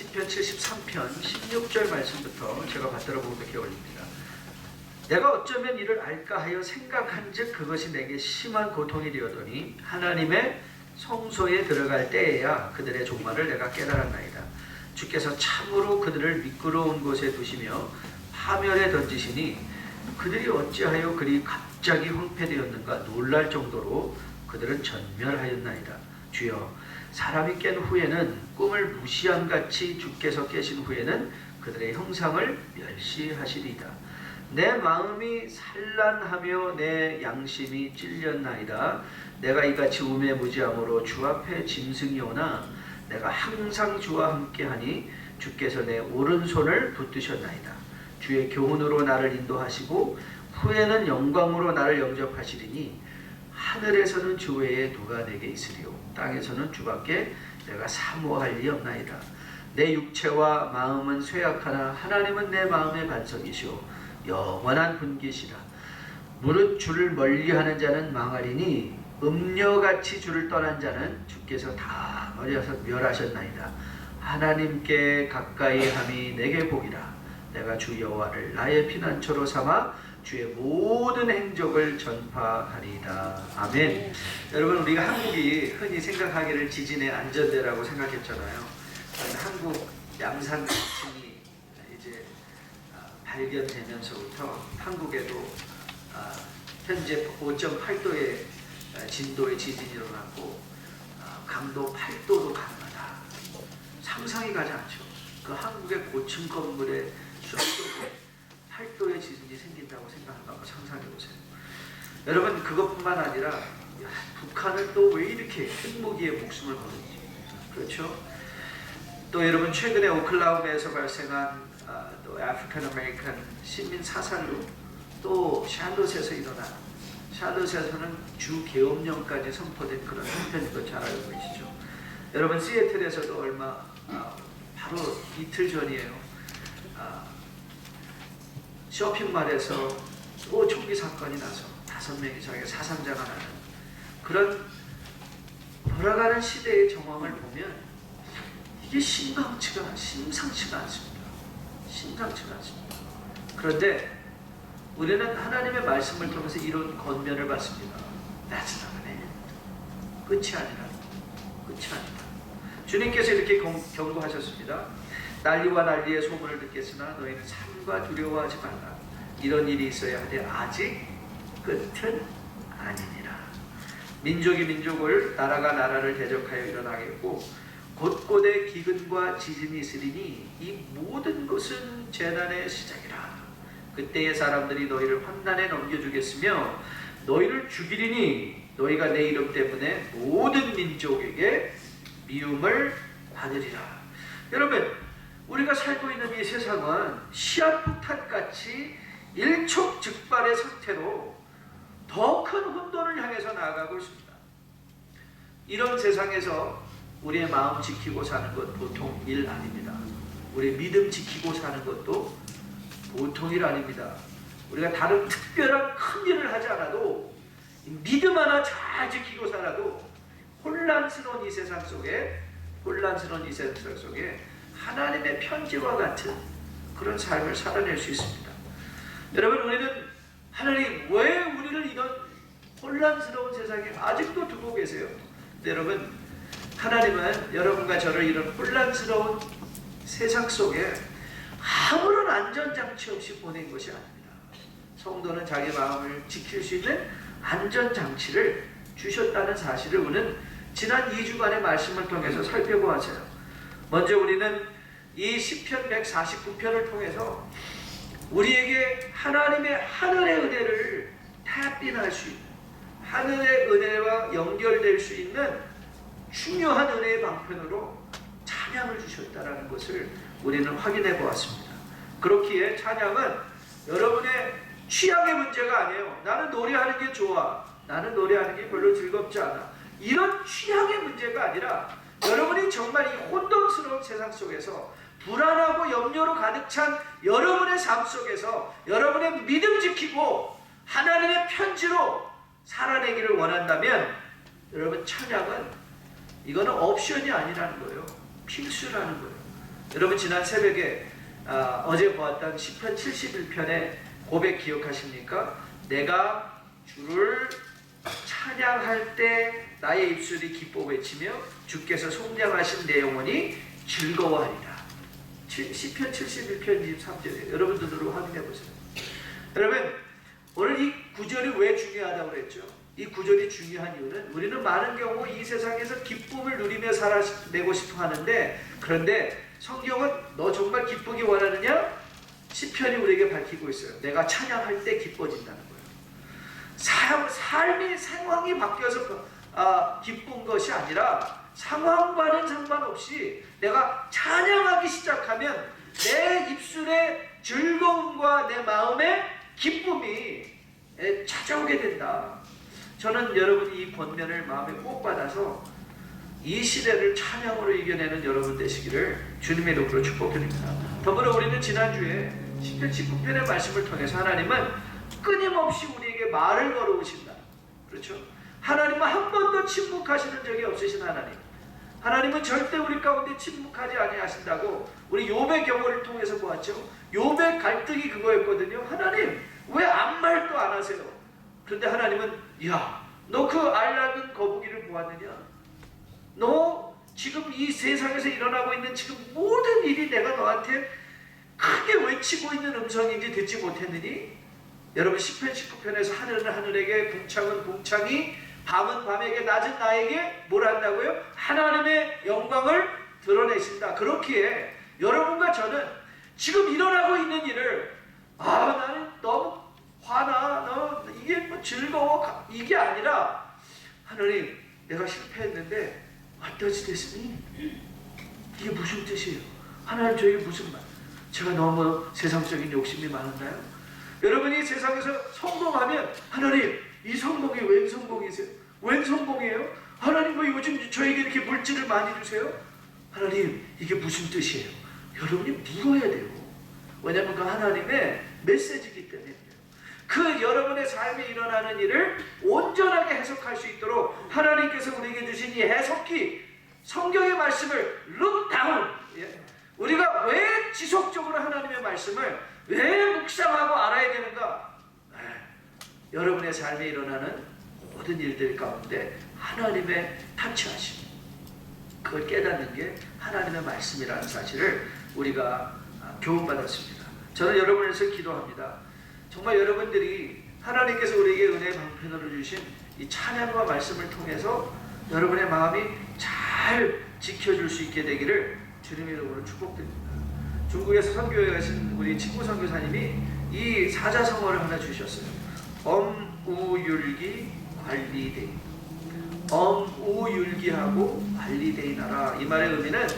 시편 73편 16절 말씀부터 제가 받들어 보고 이렇게 올립니다. 내가 어쩌면 이를 알까 하여 생각한즉 그것이 내게 심한 고통이 되었더니 하나님의 성소에 들어갈 때에야 그들의 종말을 내가 깨달았나이다. 주께서 참으로 그들을 미끄러운 곳에 두시며 파멸에 던지시니 그들이 어찌하여 그리 갑자기 황폐되었는가 놀랄 정도로 그들은 전멸하였나이다. 주여, 사람이 깬 후에는 꿈을 무시함같이 주께서 깨신 후에는 그들의 형상을 멸시하시리이다. 내 마음이 산란하며 내 양심이 찔렸나이다. 내가 이같이 우매무지함으로 주 앞에 짐승이 오나 내가 항상 주와 함께하니 주께서 내 오른손을 붙드셨나이다. 주의 교훈으로 나를 인도하시고 후에는 영광으로 나를 영접하시리니 하늘에서는 주 외에 누가 내게 있으리요 땅에서는 주밖에 내가 사모할 리 없나이다. 내 육체와 마음은 쇠약하나 하나님은 내 마음의 반석이시오 영원한 분기시라. 무릇 주를 멀리하는 자는 망하리니 음녀같이 주를 떠난 자는 주께서 다 멸하셨나이다. 하나님께 가까이 함이 내게 복이라. 내가 주 여호와를 나의 피난처로 삼아 주의 모든 행적을 전파하리이다. 아멘. 여러분, 우리가 한국이 흔히 생각하기를 지진의 안전대라고 생각했잖아요. 한국 양산 지층이 이제 발견되면서부터 한국에도 현재 5.8도의 진도의 지진이 일어났고 강도 8도도 가능하다. 상상이 가지 않죠. 그 한국의 고층 건물에 수도에 8도의 지진이 생긴다고 생각하고 상상해보세요. 여러분, 그것뿐만 아니라 북한은 또 왜 이렇게 핵무기에 목숨을 거는지. 그렇죠? 또 여러분, 최근에 오클라호마에서 발생한 또 아프리칸 아메리칸 시민 사살로 또 샬롯에서 일어난, 샬롯에서는 주 계엄령까지 선포된 그런 형편인 거 잘 알고 계시죠? 여러분, 시애틀에서도 바로 이틀 전이에요. 쇼핑몰에서 또 총기 사건이 나서 5명이 자기가 사상자가 나는 그런 돌아가는 시대의 정황을 보면 이게 심상치가 않습니다. 심상치가 않습니다. 그런데 우리는 하나님의 말씀을 통해서 이런 권면을 받습니다. That's not an end. 끝이 아니라. 주님께서 이렇게 경고하셨습니다. 난리와 난리의 소문을 듣겠으나 너희는 삼가 두려워하지 말라. 이런 일이 있어야 하되 아직 끝은 아니니라. 민족이 민족을, 나라가 나라를 대적하여 일어나겠고 곳곳에 기근과 지진이 있으리니 이 모든 것은 재난의 시작이라. 그때의 사람들이 너희를 환난에 넘겨주겠으며 너희를 죽이리니 너희가 내 이름 때문에 모든 민족에게 미움을 받으리라. 여러분, 우리가 살고 있는 이 세상은 시한폭탄같이 일촉즉발의 상태로 더 큰 혼돈을 향해서 나아가고 있습니다. 이런 세상에서 우리의 마음 지키고 사는 것 보통 일 아닙니다. 우리의 믿음 지키고 사는 것도 보통 일 아닙니다. 우리가 다른 특별한 큰 일을 하지 않아도 믿음 하나 잘 지키고 살아도 혼란스러운 이 세상 속에 하나님의 편지와 같은 그런 삶을 살아낼 수 있습니다. 여러분, 우리는 하나님 왜 우리를 이런 혼란스러운 세상에 아직도 두고 계세요? 근데 여러분, 하나님은 여러분과 저를 이런 혼란스러운 세상 속에 아무런 안전장치 없이 보낸 것이 아닙니다. 성도는 자기 마음을 지킬 수 있는 안전장치를 주셨다는 사실을 우리는 지난 2주간의 말씀을 통해서 살펴보았어요. 먼저 우리는 이 시편 149편을 통해서 우리에게 하나님의 하늘의 은혜를 탑인할 수 있는, 하늘의 은혜와 연결될 수 있는 중요한 은혜의 방편으로 찬양을 주셨다는 것을 우리는 확인해 보았습니다. 그렇기에 찬양은 여러분의 취향의 문제가 아니에요. 나는 노래하는 게 좋아, 나는 노래하는 게 별로 즐겁지 않아, 이런 취향의 문제가 아니라 여러분이 정말 이 혼돈스러운 세상 속에서 불안하고 염려로 가득 찬 여러분의 삶 속에서 여러분의 믿음 지키고 하나님의 편지로 살아내기를 원한다면 여러분, 찬양은 이거는 옵션이 아니라는 거예요. 필수라는 거예요. 여러분 지난 새벽에 어제 보았던 시편 71편의 고백 기억하십니까? 내가 주를 찬양할 때 나의 입술이 기뻐 외치며 주께서 속량하신 내 영혼이 즐거워하리라. 시편 71편 23절에 여러분 눈으로 확인해 보세요. 여러분 오늘 이 구절이 왜 중요하다고 그랬죠? 이 구절이 중요한 이유는 우리는 많은 경우 이 세상에서 기쁨을 누리며 살아내고 싶어 하는데, 그런데 성경은 너 정말 기쁘기 원하느냐? 시편이 우리에게 밝히고 있어요. 내가 찬양할 때 기뻐진다는 거예요. 삶이 상황이 바뀌어서 기쁜 것이 아니라 상황과는 상관없이 내가 찬양하기 시작하면 내 입술에 즐거움과 내 마음에 기쁨이 찾아오게 된다. 저는 여러분이 이 권면을 마음에 꼭 받아서 이 시대를 찬양으로 이겨내는 여러분 되시기를 주님의 이름으로 축복드립니다. 더불어 우리는 지난주에 시편 19편의 말씀을 통해서 하나님은 끊임없이 우리에게 말을 걸어오신다. 그렇죠? 하나님은 한 번도 침묵하시는 적이 없으신 하나님. 하나님은 절대 우리 가운데 침묵하지 아니하신다고 우리 욥의 경우를 통해서 보았죠. 욥의 갈등이 그거였거든요. 하나님 왜 아무 말도 안 하세요? 그런데 하나님은 야, 너 그 알라는 거북이를 보았느냐? 너 지금 이 세상에서 일어나고 있는 지금 모든 일이 내가 너한테 크게 외치고 있는 음성인지 듣지 못했느니? 여러분 시편 19편에서 하늘은 하늘에게 궁창은 궁창이 밤은 밤에게 낮은 나에게 뭘 한다고요? 하나님의 영광을 드러내신다. 그렇기에 여러분과 저는 지금 일어나고 있는 일을 나는 너무 화나, 이게 뭐 즐거워, 이게 아니라 하나님 내가 실패했는데 어떠시 됐으니? 이게 무슨 뜻이에요? 하나님 저에게 무슨 말? 제가 너무 세상적인 욕심이 많았나요? 여러분이 세상에서 성공하면 하나님 이 성공이 웬 성공이세요? 웬 성공이에요? 하나님 왜 요즘 저에게 이렇게 물질을 많이 주세요? 하나님 이게 무슨 뜻이에요? 여러분이 물어야 돼요. 왜냐하면 그 하나님의 메시지이기 때문에. 그 여러분의 삶에 일어나는 일을 온전하게 해석할 수 있도록 하나님께서 우리에게 주신 이 해석기, 성경의 말씀을 look down, 우리가 왜 지속적으로 하나님의 말씀을 왜 묵상하고 알아야 되는가? 여러분의 삶에 일어나는 모든 일들 가운데 하나님의 타치하심, 그걸 깨닫는 게 하나님의 말씀이라는 사실을 우리가 교훈받았습니다. 저는 여러분을 위해서 기도합니다. 정말 여러분들이 하나님께서 우리에게 은혜의 방편으로 주신 이 찬양과 말씀을 통해서 여러분의 마음이 잘 지켜줄 수 있게 되기를 주님의 이름으로 축복드립니다. 중국에서 선교에 가신 우리 친구 선교사님이 이 사자성어를 하나 주셨어요. 엄우율기 관리대인. 엄우율기하고 관리대인하라. 이 말의 의미는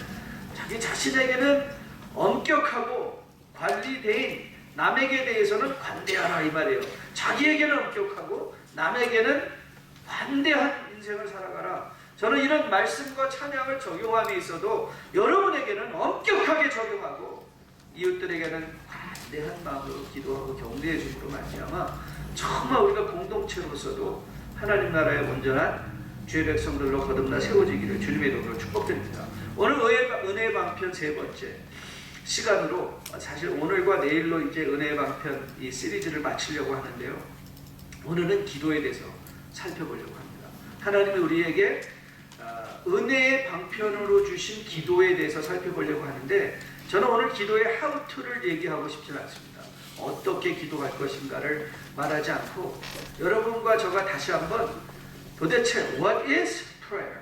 자기 자신에게는 엄격하고 관리대인, 남에게 대해서는 관대하라 이 말이에요. 자기에게는 엄격하고 남에게는 관대한 인생을 살아가라. 저는 이런 말씀과 찬양을 적용함에 있어도 여러분에게는 엄격하게 적용하고 이웃들에게는 관대한 마음으로 기도하고 경배해 줌으로 말미암아 정말 우리가 공동체로서도 하나님 나라의 온전한 주의 백성들로 거듭나 세워지기를 주님의 이름으로 축복드립니다. 오늘 은혜의 방편 세 번째 시간으로 사실 오늘과 내일로 이제 은혜의 방편 이 시리즈를 마치려고 하는데요. 오늘은 기도에 대해서 살펴보려고 합니다. 하나님이 우리에게 은혜의 방편으로 주신 기도에 대해서 살펴보려고 하는데, 저는 오늘 기도의 how to를 얘기하고 싶지는 않습니다. 어떻게 기도할 것인가를 말하지 않고 여러분과 저가 다시 한번 도대체 what is prayer?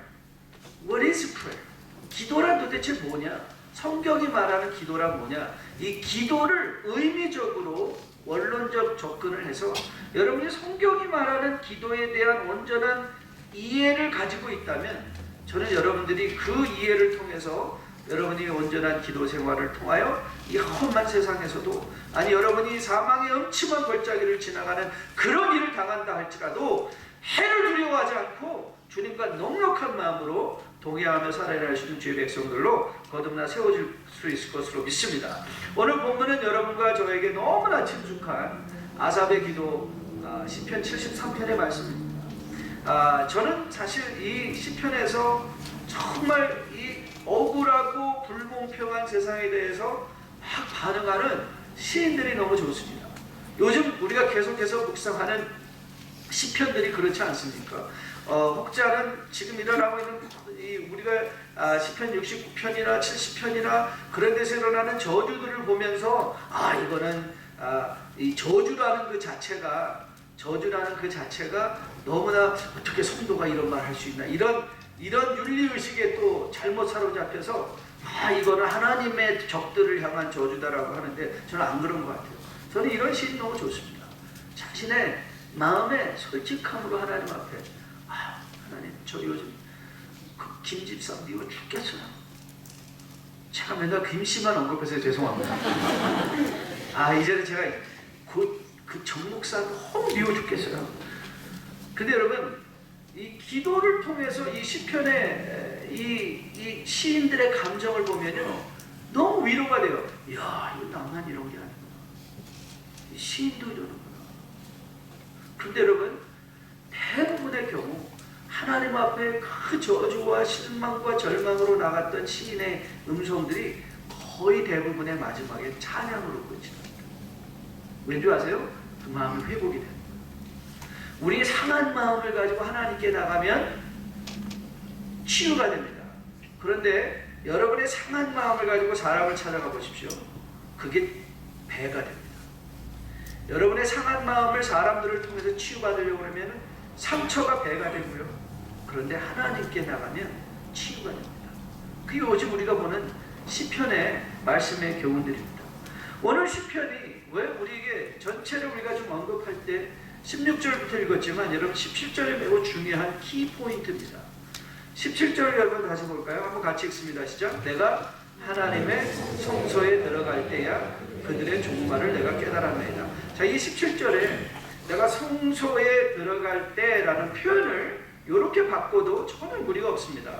What is prayer? 기도란 도대체 뭐냐? 성경이 말하는 기도란 뭐냐? 이 기도를 의미적으로 원론적 접근을 해서 여러분이 성경이 말하는 기도에 대한 온전한 이해를 가지고 있다면 저는 여러분들이 그 이해를 통해서 여러분이 온전한 기도 생활을 통하여 이 험한 세상에서도, 아니 여러분이 사망의 음침한 골짜기를 지나가는 그런 일을 당한다 할지라도 해를 두려워하지 않고 주님과 넉넉한 마음으로 동의하며 살아야 할 수 있는 주의 백성들로 거듭나 세워질 수 있을 것으로 믿습니다. 오늘 본문은 여러분과 저에게 너무나 친숙한 아삽의 기도 시편 73편의 말씀입니다. 저는 사실 이 시편에서 정말 이 억울하고 불공평한 세상에 대해서 막 반응하는 시인들이 너무 좋습니다. 요즘 우리가 계속해서 묵상하는 시편들이 그렇지 않습니까? 혹자는 지금 일어나고 있는 우리가 시편 69편이나 70편이나 그런 데서 일어나는 저주들을 보면서 이거는 이 저주라는 그 자체가 너무나 어떻게 성도가 이런 말 할 수 있나, 이런 윤리의식에 또 잘못 사로잡혀서 이거는 하나님의 적들을 향한 저주다라고 하는데, 저는 안 그런 것 같아요. 저는 이런 시인 너무 좋습니다. 자신의 마음의 솔직함으로 하나님 앞에, 하나님, 저 요즘 그 김집사 미워 죽겠어요. 제가 맨날 김씨만 언급해서 죄송합니다. 이제는 제가 그 정목사 너무 미워 죽겠어요. 근데 여러분, 이 기도를 통해서 이 시편의 이 시인들의 감정을 보면요, 너무 위로가 돼요. 이야, 이거 나만 이런 게 아니구나. 이 시인도 이러는구나. 근데 여러분, 대부분의 경우 하나님 앞에 그 저주와 실망과 절망으로 나갔던 시인의 음성들이 거의 대부분의 마지막에 찬양으로 끝이 납니다. 왠지 아세요? 그 마음이 회복이 됩니다. 우리 상한 마음을 가지고 하나님께 나가면 치유가 됩니다. 그런데 여러분의 상한 마음을 가지고 사람을 찾아가 보십시오. 그게 배가 됩니다. 여러분의 상한 마음을 사람들을 통해서 치유받으려고 하면 상처가 배가 되고요. 그런데 하나님께 나가면 치유가 됩니다. 그게 요즘 우리가 보는 시편의 말씀의 교훈들입니다. 오늘 시편이 왜 우리에게 전체를 우리가 좀 언급할 때 16절부터 읽었지만 여러분 17절이 매우 중요한 키포인트입니다. 17절 여러분 다시 볼까요? 한번 같이 읽습니다. 시작. 내가 하나님의 성소에 들어갈 때야 그들의 종말을 내가 깨달았나이다. 자, 이 17절에 내가 성소에 들어갈 때라는 표현을 이렇게 바꿔도 전혀 무리가 없습니다.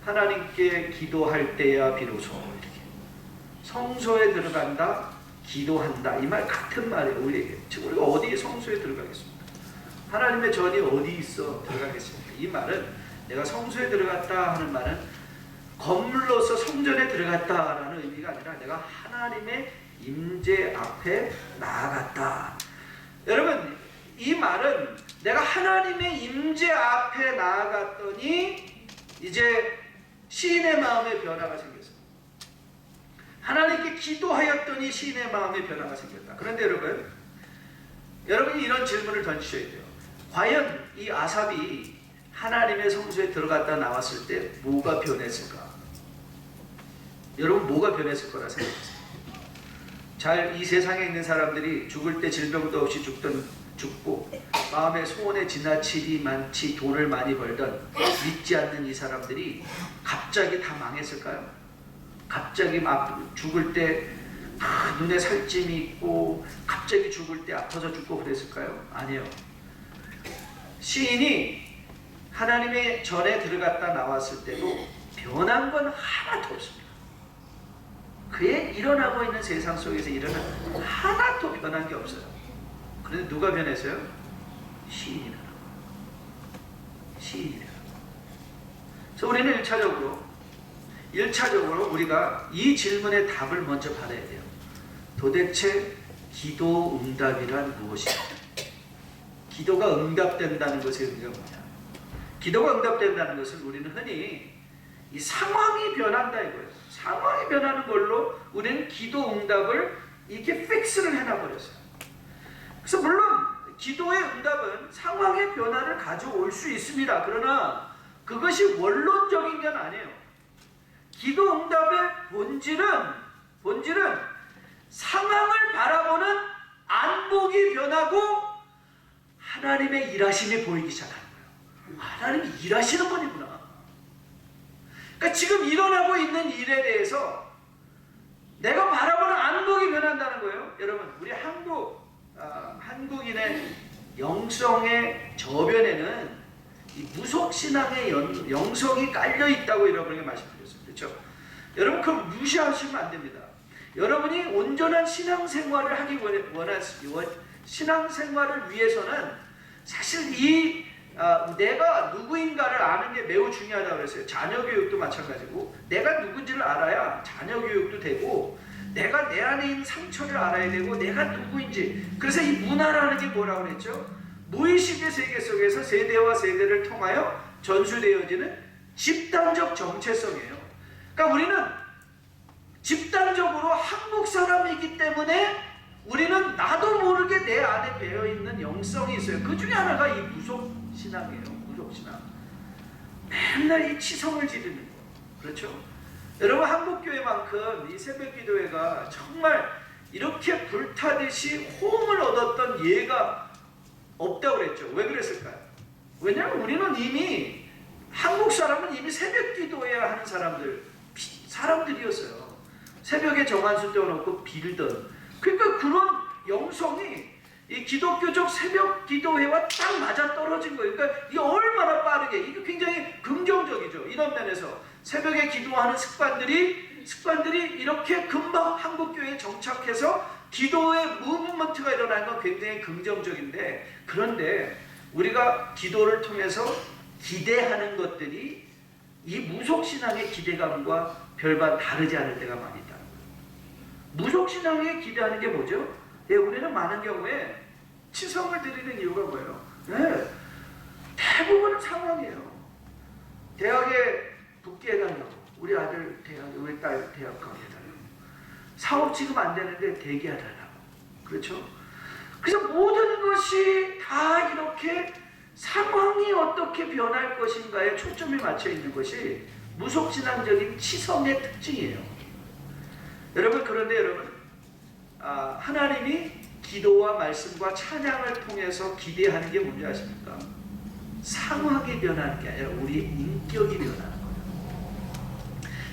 하나님께 기도할 때야 비로소, 이렇게 성소에 들어간다, 기도한다, 이 말 같은 말이에요. 우리에게. 지금 우리가 어디에 성소에 들어가겠습니까? 하나님의 전이 어디 있어 들어가겠습니까? 이 말은, 내가 성소에 들어갔다 하는 말은 건물로서 성전에 들어갔다라는 의미가 아니라 내가 하나님의 임재 앞에 나아갔다. 여러분, 이 말은 내가 하나님의 임재 앞에 나아갔더니 이제 시인의 마음에 변화가 생겼어요. 하나님께 기도하였더니 시인의 마음에 변화가 생겼다. 그런데 여러분이 이런 질문을 던지셔야 돼요. 과연 이 아삽이 하나님의 성소에 들어갔다 나왔을 때 뭐가 변했을까? 여러분, 뭐가 변했을 거라 생각하세요? 이 세상에 있는 사람들이 죽을 때 질병도 없이 죽고 마음의 소원에 지나치디 많지 돈을 많이 벌던 믿지 않는 이 사람들이 갑자기 다 망했을까요? 갑자기 막 죽을 때 눈에 살찜이 있고 갑자기 죽을 때 아파서 죽고 그랬을까요? 아니요. 시인이 하나님의 전에 들어갔다 나왔을 때도 변한 건 하나도 없습니다. 그의 일어나고 있는 세상 속에서 일어난 하나도 변한 게 없어요. 그런데 누가 변했어요? 시인이라는 거예요. 시인이라는 거예요. 그래서 우리는 1차적으로 우리가 이 질문의 답을 먼저 받아야 돼요. 도대체 기도 응답이란 무엇이냐? 기도가 응답된다는 것의 의미가 뭐냐? 기도가 응답된다는 것은 우리는 흔히 이 상황이 변한다 이거예요. 상황이 변하는 걸로 우리는 기도 응답을 이렇게 픽스를 해놔버렸어요. 그래서 물론 기도의 응답은 상황의 변화를 가져올 수 있습니다. 그러나 그것이 원론적인 건 아니에요. 기도 응답의 본질은 상황을 바라보는 안목이 변하고 하나님의 일하심이 보이기 시작하는 거예요. 하나님이 일하시는 분이구나. 그러니까 지금 일어나고 있는 일에 대해서 내가 바라보는 안목이 변한다는 거예요. 여러분, 우리 한국인의 영성의 저변에는 이 무속신앙의 영성이 깔려있다고 여러분에게 말씀드렸어요. 그렇죠? 여러분, 그거 무시하시면 안 됩니다. 여러분이 온전한 신앙생활을 하기 신앙생활을 위해서는 사실 이 내가 누구인가를 아는 게 매우 중요하다고 그랬어요. 자녀 교육도 마찬가지고 내가 누군지를 알아야 자녀 교육도 되고 내가 내 안에 있는 상처를 알아야 되고 내가 누구인지. 그래서 이 문화라는 게 뭐라고 그랬죠? 무의식의 세계 속에서 세대와 세대를 통하여 전수되어지는 집단적 정체성이에요. 그러니까 우리는 집단적으로 한국 사람이기 때문에 우리는 나도 모르게 내 안에 배어있는 영성이 있어요. 그 중에 하나가 이 무속신앙이에요. 무속신앙. 맨날 이 치성을 지르는 거. 그렇죠? 여러분, 한국교회만큼 이 새벽기도회가 정말 이렇게 불타듯이 호응을 얻었던 예가 없다고 그랬죠. 왜 그랬을까요? 왜냐하면 우리는 이미 한국 사람은 이미 새벽기도회 하는 사람들이었어요. 새벽에 정한수 떼어놓고 빌던. 그러니까 그런 영성이 이 기독교적 새벽 기도회와 딱 맞아 떨어진 거예요. 그러니까 이게 얼마나 빠르게, 이게 굉장히 긍정적이죠. 이런 면에서 새벽에 기도하는 습관들이 이렇게 금방 한국교회에 정착해서 기도의 무브먼트가 일어나는 건 굉장히 긍정적인데, 그런데 우리가 기도를 통해서 기대하는 것들이 이 무속신앙의 기대감과 별반 다르지 않을 때가 많이 있다. 무속신앙에 기대하는 게 뭐죠? 우리는 많은 경우에 치성을 드리는 이유가 뭐예요? 대부분은 상황이에요. 대학에 붙게 해달라고, 우리 아들 대학에, 우리 딸 대학 가게 해달라고, 사업 지금 안 되는데 대기해달라고. 그렇죠? 그래서 모든 것이 다 이렇게 상황이 어떻게 변할 것인가에 초점이 맞춰 있는 것이 무속신앙적인 치성의 특징이에요. 여러분, 그런데 여러분, 하나님이 기도와 말씀과 찬양을 통해서 기대하는 게 뭔지 아십니까? 상황이 변하는 게 아니라 우리의 인격이 변하는 거예요.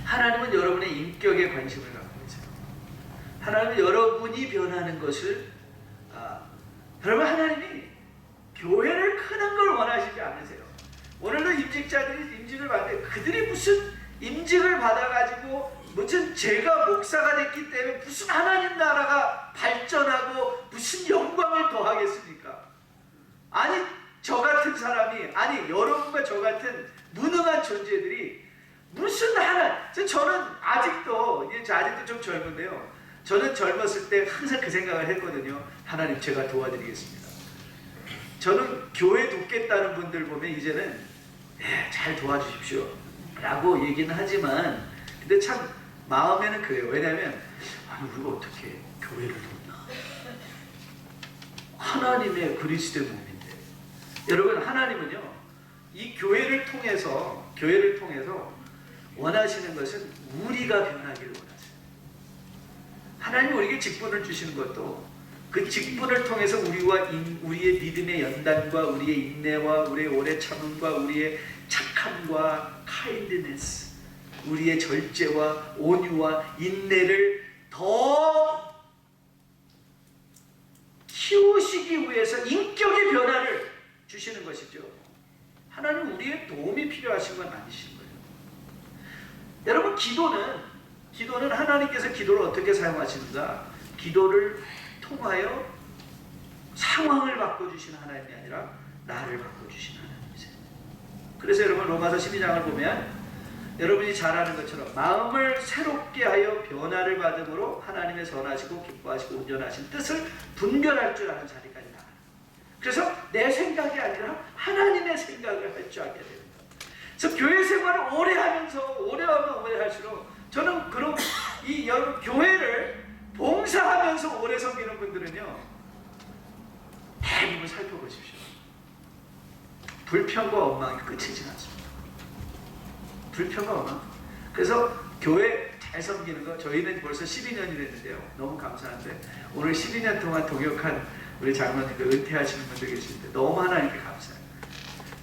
하나님은 여러분의 인격에 관심을 갖고 계세요. 하나님은 여러분이 변하는 것을, 여러분, 하나님이 교회를 크는 걸 원하시지 않으세요. 오늘도 임직자들이 임직을 받는데 그들이 무슨 임직을 받아가지고 무슨 제가 목사가 됐기 때문에 무슨 하나님 나라가 발전하고 무슨 영광을 더하겠습니까? 아니, 저 같은 사람이, 아니 여러분과 저 같은 무능한 존재들이 무슨 저는 아직도 좀 젊은데요, 저는 젊었을 때 항상 그 생각을 했거든요. 하나님, 제가 도와드리겠습니다. 저는 교회 돕겠다는 분들 보면 이제는 잘 도와주십시오 라고 얘기는 하지만, 근데 참 마음에는 그래요. 왜냐하면 우리가 어떻게 교회를 돕나? 하나님의 그리스도의 몸인데. 여러분, 하나님은요, 이 교회를 통해서 원하시는 것은 우리가 변하기를 원하세요. 하나님이 우리에게 직분을 주시는 것도 그 직분을 통해서 우리의 믿음의 연단과 우리의 인내와 우리의 오래 참음과 우리의 착함과 카인드네스, 우리의 절제와 온유와 인내를 더 키우시기 위해서 인격의 변화를 주시는 것이죠. 하나님 우리의 도움이 필요하신 건 아니신 거예요. 여러분, 기도는 하나님께서 기도를 어떻게 사용하시는가? 기도를 통하여 상황을 바꿔주시는 하나님이 아니라 나를 바꿔주시는 하나님이세요. 그래서 여러분, 로마서 12장을 보면 여러분이 잘 아는 것처럼 마음을 새롭게 하여 변화를 받음으로 하나님의 선하시고 기뻐하시고 온전하신 뜻을 분별할 줄 아는 자리까지 나가요. 그래서 내 생각이 아니라 하나님의 생각을 할 줄 알게 됩니다. 그래서 교회 생활을 오래 하면 오래 할수록 저는 그런 여러분 교회를 봉사하면서 오래 섬기는 분들은요, 대부분 살펴보십시오. 불평과 원망이 끝이지 않습니다. 불평과 원망. 그래서 교회 잘 섬기는 거, 저희는 벌써 12년이 됐는데요. 너무 감사한데 오늘 12년 동안 동역한 우리 장로님들, 은퇴하시는 분들 계시는데 너무 하나님께 감사해요.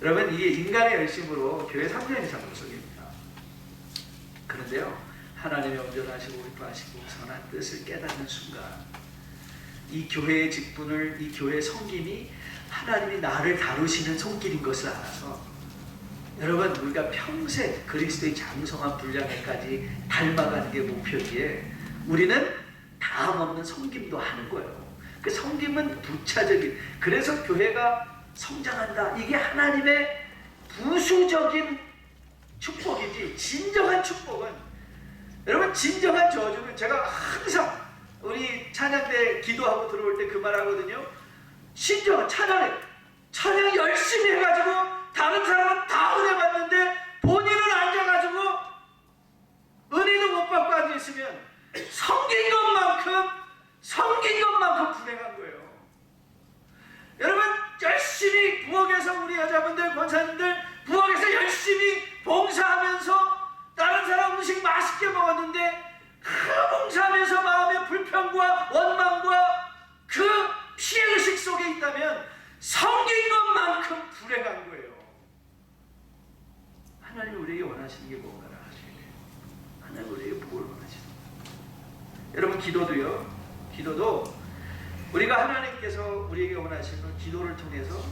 여러분, 이게 인간의 열심으로 교회 3년 이상 목속입니다. 그런데요, 하나님의 온전하시고 기뻐하시고 선한 뜻을 깨닫는 순간 이 교회의 직분을, 이 교회의 섬김이 하나님이 나를 다루시는 손길인 것을 알아서, 여러분, 우리가 평생 그리스도의 장성한 분량에까지 닮아가는 게 목표기에 우리는 다음 없는 섬김도 하는 거예요. 그 섬김은 부차적인, 그래서 교회가 성장한다. 이게 하나님의 부수적인 축복이지, 진정한 축복은, 여러분, 진정한 저주는, 제가 항상 우리 찬양 때 기도하고 들어올 때 그 말 하거든요. 진정한 찬양 열심히 해가지고 다른 사람은 다 은혜 받는데 본인은 앉아가지고 은혜도 못 받고 앉아있으면 섬긴 것만큼 불행한 거예요. 여러분, 열심히 부엌에서 우리 여자분들, 권사님들 부엌에서 열심히 봉사하면서 다른 사람 음식 맛있게 먹었는데 그 봉사하면서 마음의 불평과 원망과 그 피해의식 속에 있다면 섬긴 것만큼 불행한 거예요. 하나님이 우리에게 원하시는 게 뭔가를 아셔야 돼요. 하나님 우리에게 뭘 원하시는 거예요. 여러분, 기도도 우리가 하나님께서 우리에게 원하시는 기도를 통해서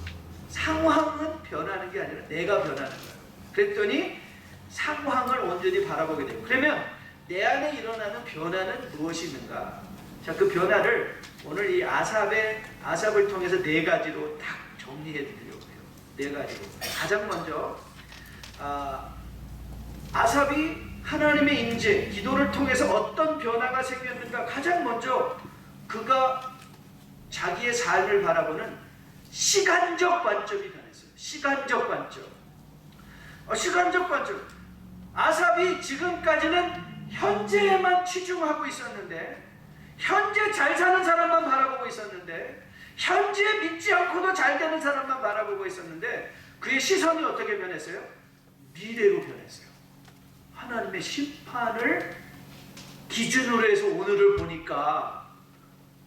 상황은 변하는 게 아니라 내가 변하는 거예요. 그랬더니 상황을 온전히 바라보게 되고, 그러면 내 안에 일어나는 변화는 무엇이 있는가? 자, 그 변화를 오늘 이 아삽을 통해서 네 가지로 딱 정리해 드리려고 해요. 네 가지로. 가장 먼저 아삽이 하나님의 인재, 기도를 통해서 어떤 변화가 생겼는가? 가장 먼저 그가 자기의 삶을 바라보는 시간적 관점이 변했어요. 시간적 관점. 시간적 관점. 아삽이 지금까지는 현재에만 치중하고 있었는데, 현재 잘 사는 사람만 바라보고 있었는데, 현재 믿지 않고도 잘 되는 사람만 바라보고 있었는데, 그의 시선이 어떻게 변했어요? 미래로 변했어요. 하나님의 심판을 기준으로 해서 오늘을 보니까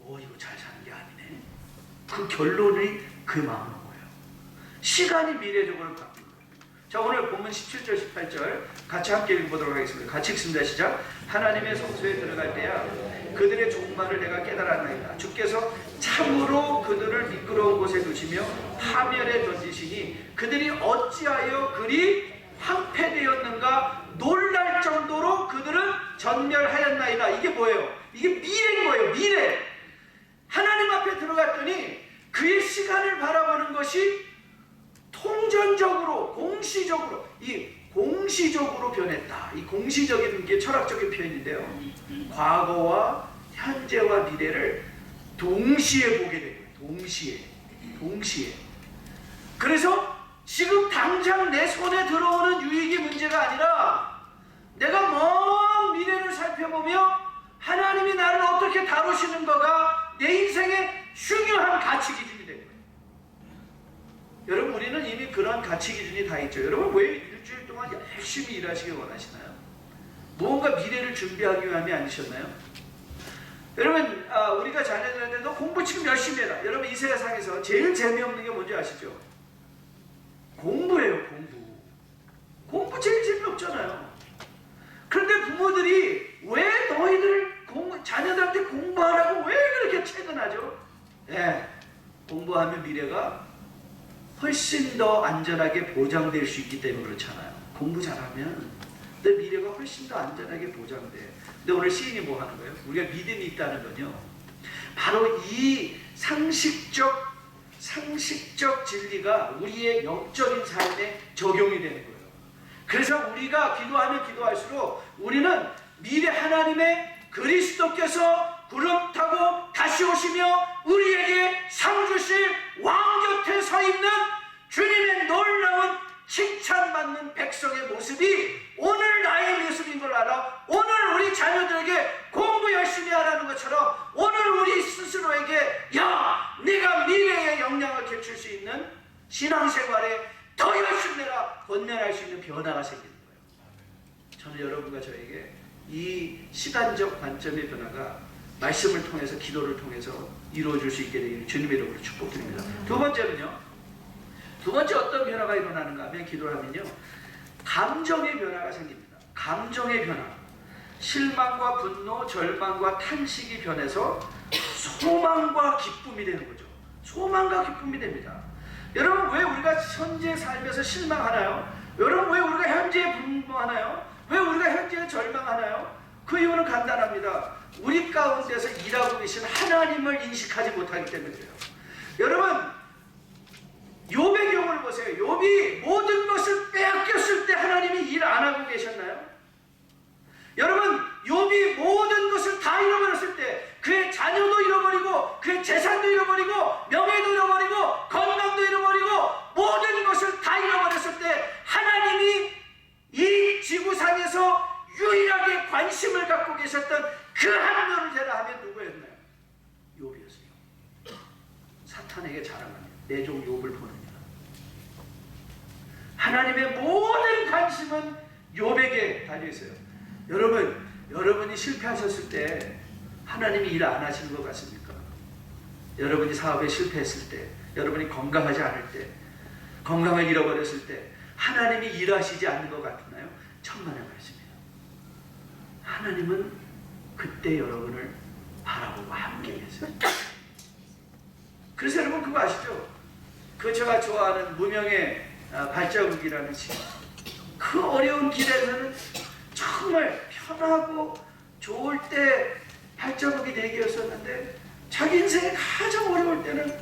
이거 잘 사는 게 아니네. 그 결론이 그 마음인 거예요. 시간이 미래적으로 바뀐 거예요. 자, 오늘 본문 17절 18절 같이 함께 읽어보도록 하겠습니다. 같이 읽습니다. 시작. 하나님의 성소에 들어갈 때야 그들의 종말을 내가 깨달았나이다. 주께서 참으로 그들을 미끄러운 곳에 두시며 파멸에 던지시니 그들이 어찌하여 그리 황폐되었는가 놀랄 정도로 그들은 전멸하였나이다. 이게 뭐예요? 이게 미래인 거예요. 미래. 하나님 앞에 들어갔더니 그의 시간을 바라보는 것이 통전적으로, 공시적으로 변했다. 이 공시적인 게 철학적인 표현인데요. 과거와 현재와 미래를 동시에 보게 되는 거예요. 동시에. 그래서 지금 당장 내 손에 들어오는 유익이 문제가 아니라 내가 먼 미래를 살펴보며 하나님이 나를 어떻게 다루시는가가 내 인생의 중요한 가치 기준이 된 거예요. 여러분, 우리는 이미 그런 가치 기준이 다 있죠. 여러분, 왜 일주일 동안 열심히 일하시길 원하시나요? 무언가 미래를 준비하기 위함이 아니셨나요? 여러분, 우리가 자녀들한테도 공부 지금 열심히 해라. 여러분, 이 세상에서 제일 재미없는 게 뭔지 아시죠? 공부예요. 공부 제일 재미없잖아요. 그런데 부모들이 왜 너희들 자녀들한테 공부하라고 왜 그렇게 채근하죠? 네, 공부하면 미래가 훨씬 더 안전하게 보장될 수 있기 때문에 그렇잖아요. 공부 잘하면 내 미래가 훨씬 더 안전하게 보장돼. 근데 오늘 시인이 뭐 하는 거예요? 우리가 믿음이 있다는 건요, 바로 이 상식적 진리가 우리의 영적인 삶에 적용이 되는 거예요. 그래서 우리가 기도하면 기도할수록 우리는 미래 하나님의 그리스도께서 구름 타고 다시 오시며 우리에게 상 주실 왕 곁에 서 있는 주님의 놀라운 칭찬받는 백성의 모습이 오늘 나의 모습인 걸 알아. 오늘 우리 자녀들에게 공부 열심히 하라는 것처럼 오늘 우리 스스로에게 네가 미래에 영향을 끼칠 수 있는 신앙생활에 더 열심히 해라 권면할 수 있는 변화가 생기는 거예요. 저는 여러분과 저에게 이 시간적 관점의 변화가 말씀을 통해서, 기도를 통해서 이루어질 수 있게 되기를 주님의 이름으로 축복드립니다. 두 번째 어떤 변화가 일어나는가 하면, 기도를 하면요, 감정의 변화가 생깁니다. 감정의 변화. 실망과 분노, 절망과 탄식이 변해서 소망과 기쁨이 되는 거죠. 소망과 기쁨이 됩니다. 여러분, 왜 우리가 현재 삶에서 실망하나요? 여러분, 왜 우리가 현재에 분노하나요? 왜 우리가 현재에 절망하나요? 그 이유는 간단합니다. 우리 가운데서 일하고 계신 하나님을 인식하지 못하기 때문에 그래요. 여러분, 욥의 경우를 보세요. 욥이 모든 것을 빼앗겼을 때 하나님이 일 안 하고 계셨나요? 여러분, 욥이 모든 것을 다 잃어버렸을 때, 그의 자녀도 잃어버리고 그의 재산도 잃어버리고 명예도 잃어버리고 건강도 잃어버리고 모든 것을 다 잃어버렸을 때 하나님이 이 지구상에서 유일하게 관심을 갖고 계셨던 그 한 명을 하면 누구였나요? 욥이었어요. 사탄에게 자랑하며 내 종 욥을 보느냐. 하나님의 모든 관심은 욥에게 달려있어요. 여러분이 실패하셨을 때 하나님이 일 안 하시는 것 같습니까? 여러분이 사업에 실패했을 때, 여러분이 건강하지 않을 때, 건강을 잃어버렸을 때 하나님이 일하시지 않는 것 같나요? 천만의 말씀이에요. 하나님은 그때 여러분을 바라보고 함께 계세요. 그래서 여러분 그거 아시죠? 그 제가 좋아하는 무명의 발자국이라는 시. 그 어려운 길에서는 정말 편하고 좋을 때 발자국이 4개였었는데 자기 인생에 가장 어려울 때는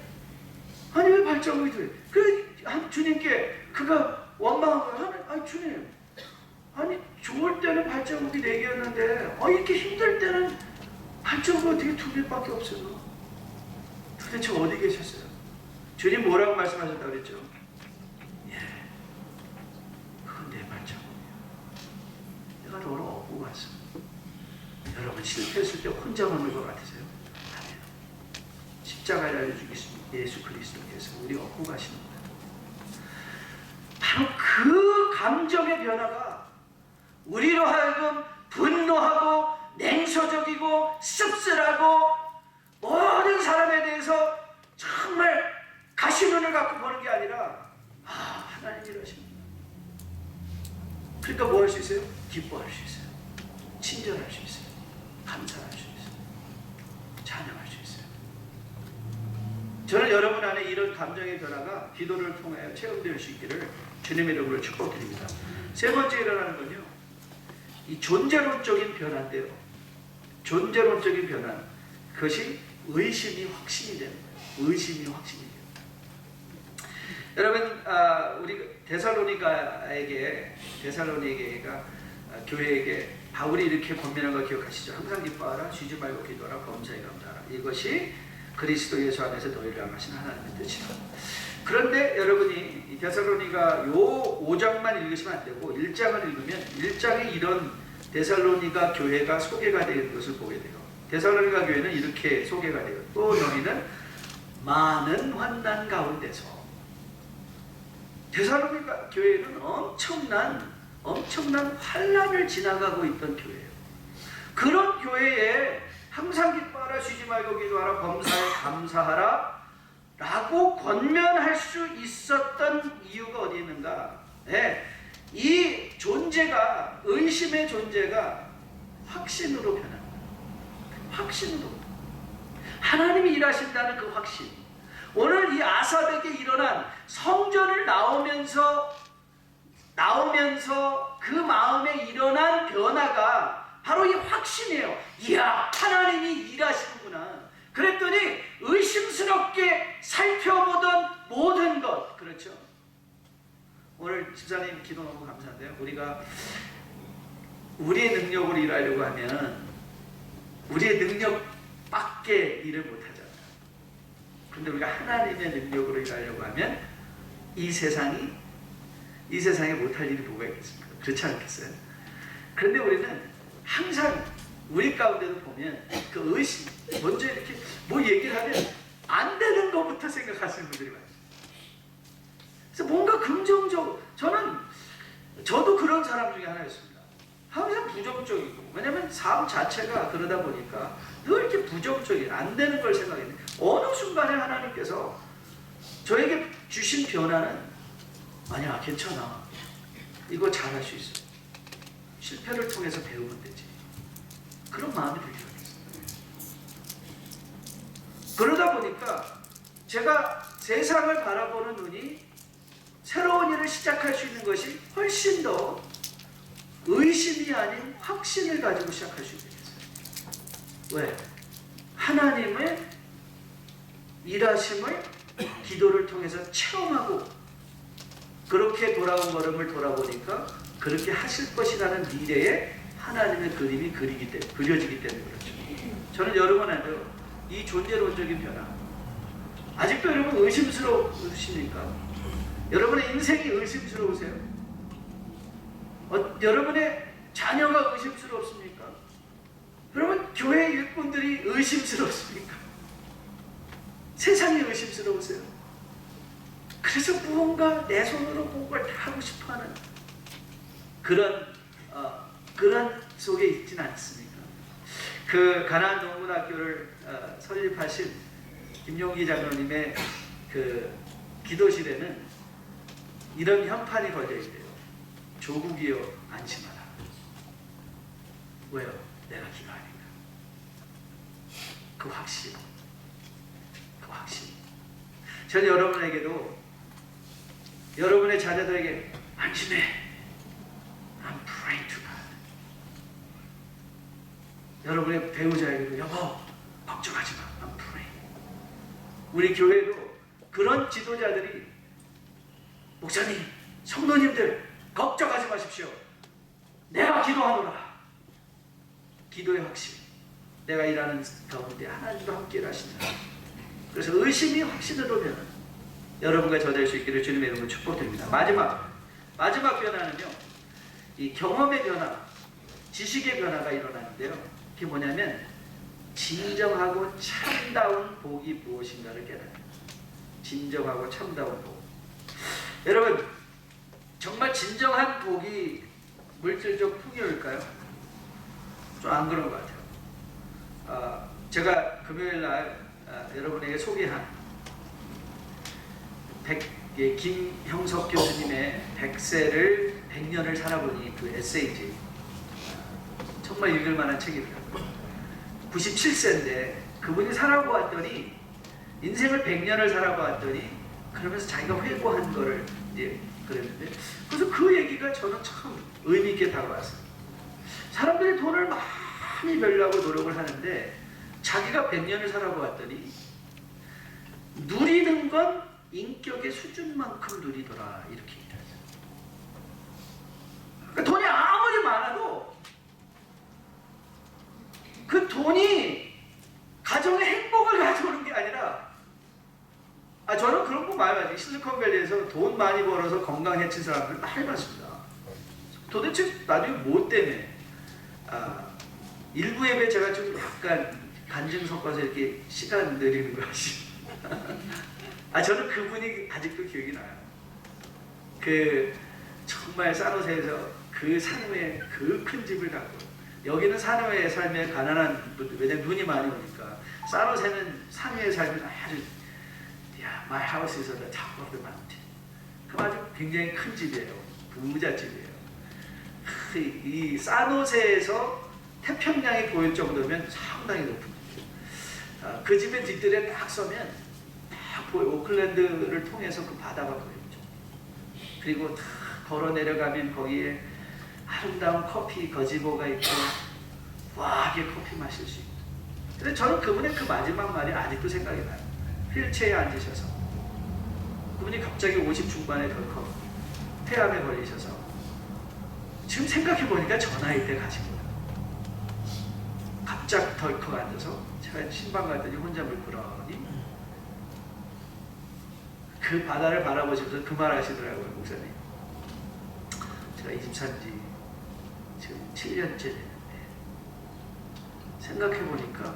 아니 왜 발자국이 돼? 그 주님께 그가 원망한 거예요. 아니 주님, 아니 좋을 때는 발자국이 4개였는데 이렇게 힘들 때는 발자국이 어떻게 2개밖에 없어요? 도대체 어디 계셨어요? 주님 뭐라고 말씀하셨다고 그랬죠? 예, 그건 내 발자국이야. 내가 너를 업고 갔어. 여러분 실패했을 때 혼자 먹는 것 같으세요? 아니에요. 십자가를 알려주신 예수 그리스도께서 우리 업고 가시는 거예요. 바로 그 감정의 변화가 우리로 하여금 분노하고 냉소적이고 씁쓸하고 모든 사람에 대해서 정말 가시눈을 갖고 보는 게 아니라 하나님 이러십니다. 그러니까 뭐 할 수 있어요? 기뻐할 수 있어요. 친절할 수 있어요. 감사할 수 있어요. 찬양할 수 있어요. 저는 여러분 안에 이런 감정의 변화가 기도를 통하여 체험될 수 있기를 주님의 이름으로 축복드립니다. 세 번째 일어나는 건요, 이 존재론적인 변화인데요. 존재론적인 변화, 그것이 의심이 확신이 되는 거예요. 의심이 확신이 돼요. 여러분, 우리 데살로니가가 교회에게 바울이 이렇게 권면한 거 기억하시죠? 항상 기뻐하라, 쉬지 말고 기도하라, 범사에 감사하라. 이것이 그리스도 예수 안에서 너희를 향하신 하나님의 뜻이라. 그런데 여러분이 이 데살로니가 요 5장만 읽으시면 안 되고 1장을 읽으면 1장에 이런 데살로니가 교회가 소개가 되는 것을 보게 돼요. 데살로니가 교회는 이렇게 소개가 돼요. 또 너희는 많은 환난 가운데서. 데살로니가 교회는 엄청난 환난을 지나가고 있던 교회예요. 그런 교회에 항상 기뻐하라, 쉬지 말고 기도하라, 범사에 감사하라 라고 권면할 수 있었던 이유가 어디 있는가? 네, 이 존재가, 의심의 존재가 확신으로 변합니다. 확신으로. 하나님이 일하신다는 그 확신. 오늘 이 아삽에게 일어난 성전을 나오면서 그 마음에 일어난 변화가 바로 이 확신이에요. 이야, 하나님이 일하시는구나. 그랬더니 의심스럽게 살펴보던 모든 것, 그렇죠? 오늘 집사님 기도 너무 감사한데요. 우리가 우리의 능력으로 일하려고 하면 우리의 능력밖에 일을 못하잖아요. 그런데 우리가 하나님의 능력으로 일하려고 하면 이 세상에 못할 일이 뭐가 있겠습니까? 그렇지 않겠어요? 그런데 우리는 항상 우리 가운데도 보면 그 의심, 먼저 이렇게 뭐 얘기를 하면 안 되는 것부터 생각하시는 분들이 많아요. 그래서 뭔가 긍정적으로, 저도 그런 사람 중에 하나였습니다. 항상 부정적이고, 왜냐면 삶 자체가 그러다 보니까 늘 이렇게 부정적인, 안 되는 걸 생각했는데 어느 순간에 하나님께서 저에게 주신 변화는 아니야, 괜찮아, 이거 잘할 수 있어, 실패를 통해서 배우면 되지, 그런 마음이 들기 시작했어요. 그러다 보니까 제가 세상을 바라보는 눈이, 새로운 일을 시작할 수 있는 것이 훨씬 더 의심이 아닌 확신을 가지고 시작할 수 있게 됐어요. 왜? 하나님의 일하심을 기도를 통해서 체험하고 그렇게 돌아온 걸음을 돌아보니까 그렇게 하실 것이라는 미래에 하나님의 그림이 그려지기 때문에 그렇죠. 저는 여러분한테도 이 존재론적인 변화, 아직도 여러분 의심스러우십니까? 여러분의 인생이 의심스러우세요? 여러분의 자녀가 의심스럽습니까? 여러분 교회 일꾼들이 의심스럽습니까? 세상이 의심스러우세요? 그래서 무언가 내 손으로 뭔가를 다 하고 싶어하는 그런 속에 있진 않습니까? 그 가나안 농문학교를 설립하신 김용기 장로님의 그 기도실에는 이런 현판이 걸려 있대요. 조국이여 안심하라. 왜요? 내가 기도하니까. 그 확신. 전 여러분에게도 여러분의 자녀들에게 안심해. I'm praying to God. 여러분의 배우자에게도 여보 걱정하지 마. I'm praying. 우리 교회도 그런 지도자들이 목사님, 성도님들 걱정하지 마십시오. 내가 기도하노라. 기도의 확신. 내가 일하는 가운데 하나님도 함께 하신다. 그래서 의심이 확신으로 변하는 여러분과 저 될 수 있기를 주님의 이름으로 축복드립니다. 마지막 변화는요, 이 경험의 변화, 지식의 변화가 일어나는데요. 그게 뭐냐면 진정하고 참다운 복이 무엇인가를 깨달아요. 진정하고 참다운 복. 여러분, 정말 진정한 복이 물질적 풍요일까요? 좀 안 그런 것 같아요. 제가 금요일 날 여러분에게 소개한 김형석 교수님의 100년을 살아보니 그 에세이지, 정말 읽을 만한 책이더라고요. 97세인데 그분이 살아보았더니 인생을 100년을 살아보았더니 그러면서 자기가 회고한 거를 이제 그랬는데, 그래서 그 얘기가 저는 참 의미 있게 다가왔어요. 사람들이 돈을 많이 벌려고 노력을 하는데 자기가 100년을 살아보았더니 누리는 건 인격의 수준만큼 누리더라, 이렇게 얘기하죠. 그러니까 돈이 아무리 많아도 그 돈이 가정의 행복을 가져오는 게 아니라, 저는 그런 거 많이 봤어요. 실리콘밸리에서 돈 많이 벌어서 건강해진 사람들 많이 봤습니다. 도대체 나중에 뭐 때문에? 일부 예배 제가 좀 약간 간증 섞어서 이렇게 시간 늘리는 것이 저는 그분이 아직도 기억이 나요. 정말 산호세에서 그 산후에 그 큰 집을 갖고, 여기는 산후에 살면 가난한 분들, 왜냐면 눈이 많이 오니까, 산호세는 산후에 살면 아주 my house is at the top of the mountain. 그 아주 굉장히 큰 집이에요. 부자집이에요. 이 산호세에서 태평양이 보일 정도면 상당히 높은 집이에요. 그 집의 뒷뜰에 딱 서면 딱 보여. 오클랜드를 통해서 그 바다가 보였죠. 그리고 다 걸어 내려가면 거기에 아름다운 커피 거지보가 있고 와하게 커피 마실 수 있고. 근데 저는 그분의 그 마지막 말이 아직도 생각이 나요. 휠체어에 앉으셔서 그분이 갑자기 50 중반에 덜컥 폐암에 걸리셔서, 지금 생각해보니까 저 나이 때 가신 거예요. 갑자기 덜컥 앉아서 제가 신방 갔더니 혼자 물끄러니 그 바다를 바라보시면서 그 말 하시더라고요. 목사님, 제가 이 집 산지 지금 7년째 됐는데 생각해보니까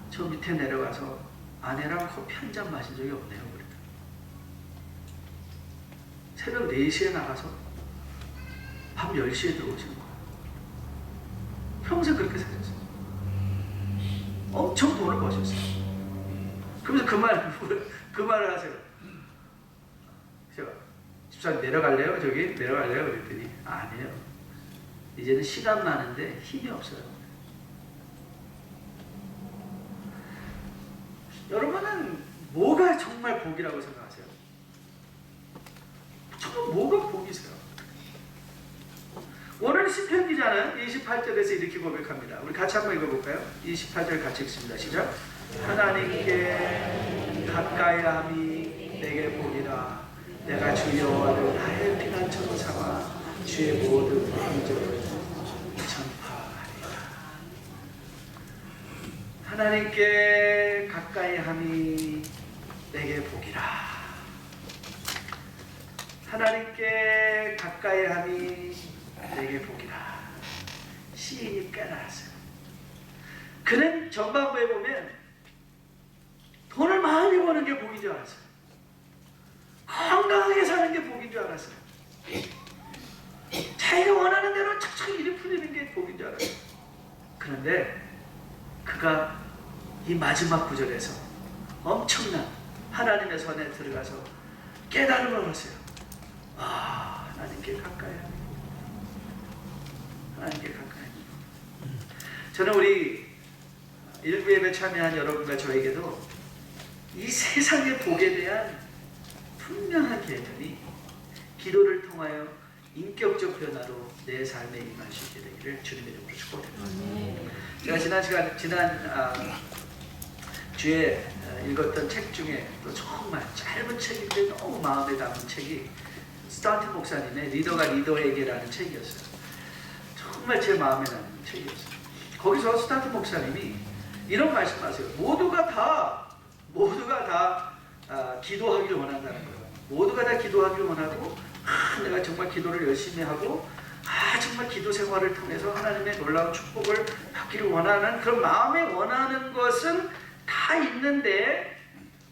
저 밑에 내려가서 아내랑 커피 한 잔 마신 적이 없네요. 그랬더니 새벽 4시에 나가서 밤 10시에 들어오시는 거예요. 평생 그렇게 사셨어요. 엄청 돈을 버셨어요. 그러면서 그 말을 하세요. 제가 집사님 내려갈래요? 저기 내려갈래요? 그랬더니 아니에요. 이제는 시간 많은데 힘이 없어요. 여러분은 뭐가 정말 복이라고 생각하세요? 정말 뭐가 복이세요? 오늘 시편 기자는 28절에서 이렇게 고백합니다. 우리 같이 한번 읽어볼까요? 28절 같이 읽습니다. 시작. 하나님께 가까이함이 아뢰리라. 내가 주 여호와를 나의 피난처로 삼아 주의 모든 행적을 전파하리라. 하나님께 가까이함이 내게 복이라. 하나님께 가까이함이 내게 복이라. 시인이 깨달았어요. 그는 전반부에 보면 돈을 많이 버는 게 복인 줄 알았어요. 건강하게 사는 게 복인 줄 알았어요. 자기가 원하는 대로 착착 일이 풀리는 게 복인 줄 알았어요. 그런데 그가 이 마지막 구절에서 엄청난 하나님의 선에 들어가서 깨달음을 얻었어요. 아, 하나님께 가까이 하는 것. 하나님께 가까이 하는 것. 저는 우리 일부 예배 참여한 여러분과 저에게도 이 세상의 복에 대한 분명한 개념이 기도를 통하여 인격적 변화로 내 삶에 임할 수 있게 되기를 주님의 이름으로 축복드립니다. 제가 지난 주에 읽었던 책 중에 또 정말 짧은 책인데 너무 마음에 담은 책이 스타트 목사님의 리더가 리더에게라는 책이었어요. 정말 제 마음에 남는 책이었어요. 거기서 스타트 목사님이 이런 말씀하세요. 모두가 다 기도하기를 원한다는 거예요. 모두가 다 기도하기를 원하고, 내가 정말 기도를 열심히 하고, 정말 기도 생활을 통해서 하나님의 놀라운 축복을 받기를 원하는 그런 마음에 원하는 것은 다 있는데,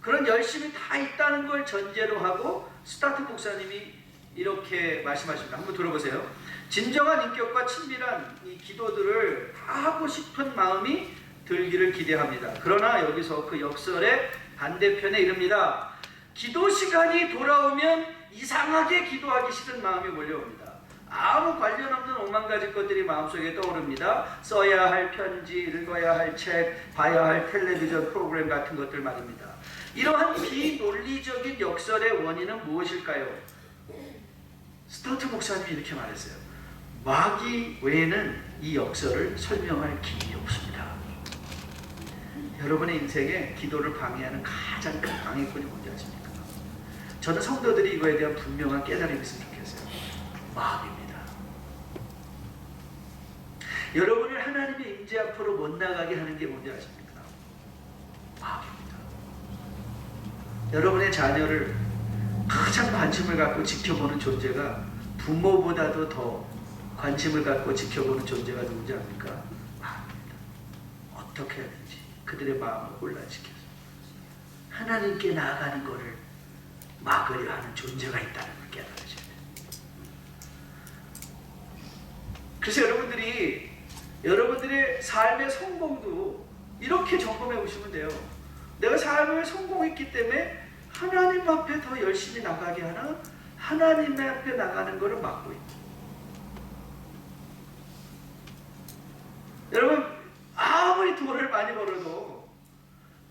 그런 열심이 다 있다는 걸 전제로 하고 스타트 목사님이 이렇게 말씀하십니다. 한번 들어보세요. 진정한 인격과 친밀한 이 기도들을 다 하고 싶은 마음이 들기를 기대합니다. 그러나 여기서 그 역설의 반대편에 이릅니다. 기도 시간이 돌아오면 이상하게 기도하기 싫은 마음이 몰려옵니다. 아무 관련 없는 오만 가지 것들이 마음속에 떠오릅니다. 써야 할 편지, 읽어야 할 책, 봐야 할 텔레비전 프로그램 같은 것들 말입니다. 이러한 비논리적인 역설의 원인은 무엇일까요? 스타트 목사님이 이렇게 말했어요. 마귀 외에는 이 역설을 설명할 길이 없습니다. 여러분의 인생에 기도를 방해하는 가장 큰 방해꾼이 뭔지 아십니까? 저는 성도들이 이거에 대한 분명한 깨달음이 있으면 좋겠어요. 마음입니다. 여러분을 하나님의 임재 앞으로 못 나가게 하는 게 뭔지 아십니까? 마음입니다. 여러분의 자녀를 가장 관심을 갖고 지켜보는 존재가 부모보다도 더 관심을 갖고 지켜보는 존재가 누군지 압니까? 마음입니다. 어떻게 하든지 그들의 마음을 혼란시켜서 하나님께 나아가는 것을 막으려 하는 존재가 있다는 걸 깨달으셔야 돼요. 그래서 여러분들의 삶의 성공도 이렇게 점검해 보시면 돼요. 내가 삶을 성공했기 때문에 하나님 앞에 더 열심히 나가게 하나? 하나님 앞에 나가는 것을 막고 있고. 여러분, 아무리 돈을 많이 벌어도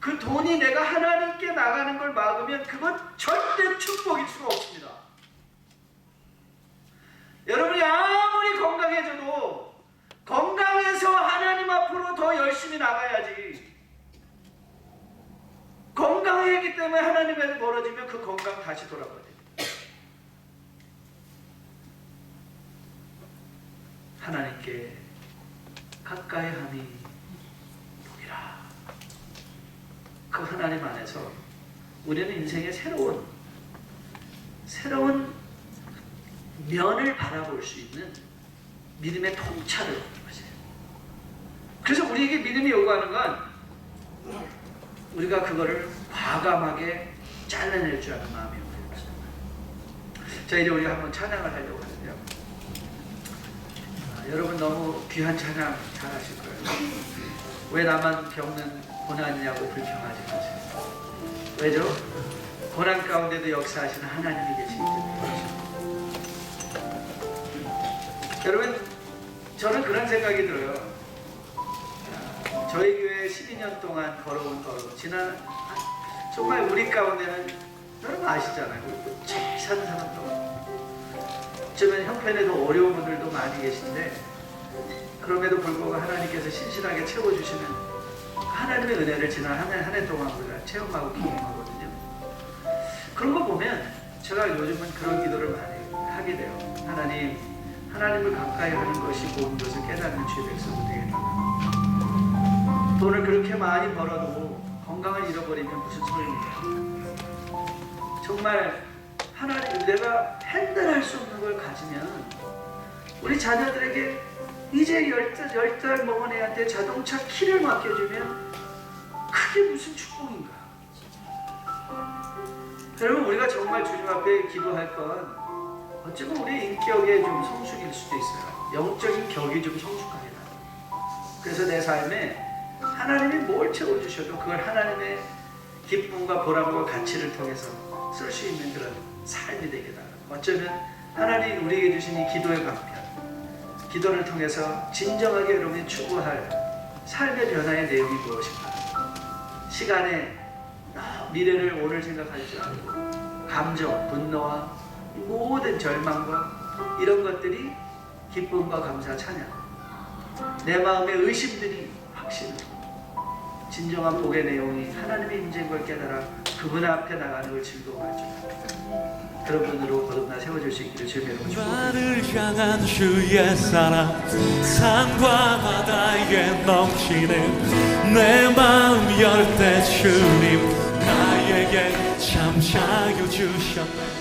그 돈이 내가 하나님께 나가는 걸 막으면 그건 절대 축복일 수가 없습니다. 여러분이 아무리 건강해져도 건강해서 하나님 앞으로 더 열심히 나가야지. 건강하기 때문에 하나님에서 멀어지면 그 건강 다시 돌아가야 됩니다. 하나님께 가까이함이 복이라. 그 하나님 안에서 우리는 인생의 새로운 면을 바라볼 수 있는 믿음의 통찰을 얻는 것이에요. 그래서 우리에게 믿음이 요구하는 건 우리가 그거를 과감하게 잘라낼 줄 아는 마음이 없는 것입니다. 자, 이제 우리가 한번 찬양을 하려고 하는데요. 여러분 너무 귀한 찬양 잘 하실 거예요. 왜 나만 겪는 고난이냐고 불평하지 마세요. 왜죠? 고난 가운데도 역사하시는 하나님이 계시기 때문에. 여러분, 저는 그런 생각이 들어요. 저희 교회 12년 동안 걸어온 걸음, 정말 우리 가운데는 여러분 아시잖아요. 잘 사는 사람도 어쩌면 형편에도 어려운 분들도 많이 계신데, 그럼에도 불구하고 하나님께서 신실하게 채워주시는 하나님의 은혜를 지난 한 해 동안 우리가 체험하고 경험하거든요. 그런 거 보면 제가 요즘은 그런 기도를 많이 하게 돼요. 하나님을 가까이 하는 것이 모든 것을 깨닫는 주의 백성이 되겠다. 돈을 그렇게 많이 벌어도 건강을 잃어버리면 무슨 소용이냐. 정말 하나님, 내가 핸들할 수 없는 걸 가지면 우리 자녀들에게 이제 10살 먹은 애한테 자동차 키를 맡겨주면 그게 무슨 축복인가. 여러분, 우리가 정말 주님 앞에 기도할 건 어쩌면 우리의 인격의 좀 성숙일 수도 있어요. 영적인 격이 좀 성숙하게 나요. 그래서 내 삶에 하나님이 뭘 채워주셔도 그걸 하나님의 기쁨과 보람과 가치를 통해서 쓸 수 있는 그런 삶이 되게 나요. 어쩌면 하나님 우리에게 주신 이 기도의 방편, 기도를 통해서 진정하게 여러분이 추구할 삶의 변화의 내용이 무엇인가. 시간에 미래를 오늘 생각하지 않고 감정, 분노와 모든 절망과 이런 것들이 기쁨과 감사, 찬양, 내 마음의 의심들이 확신을, 진정한 복의 내용이 하나님의 임재인 걸 깨달아 그분 앞에 나가는 걸 즐거워하죠. 그런 분으로 거듭나 세워질 수 있기를 주님의 이름으로 축복합니다. 나를 향한 주의 사랑, 산과 바다에 넘치는 내 마음 열 때 주님 나에게 참 자유 주셨네.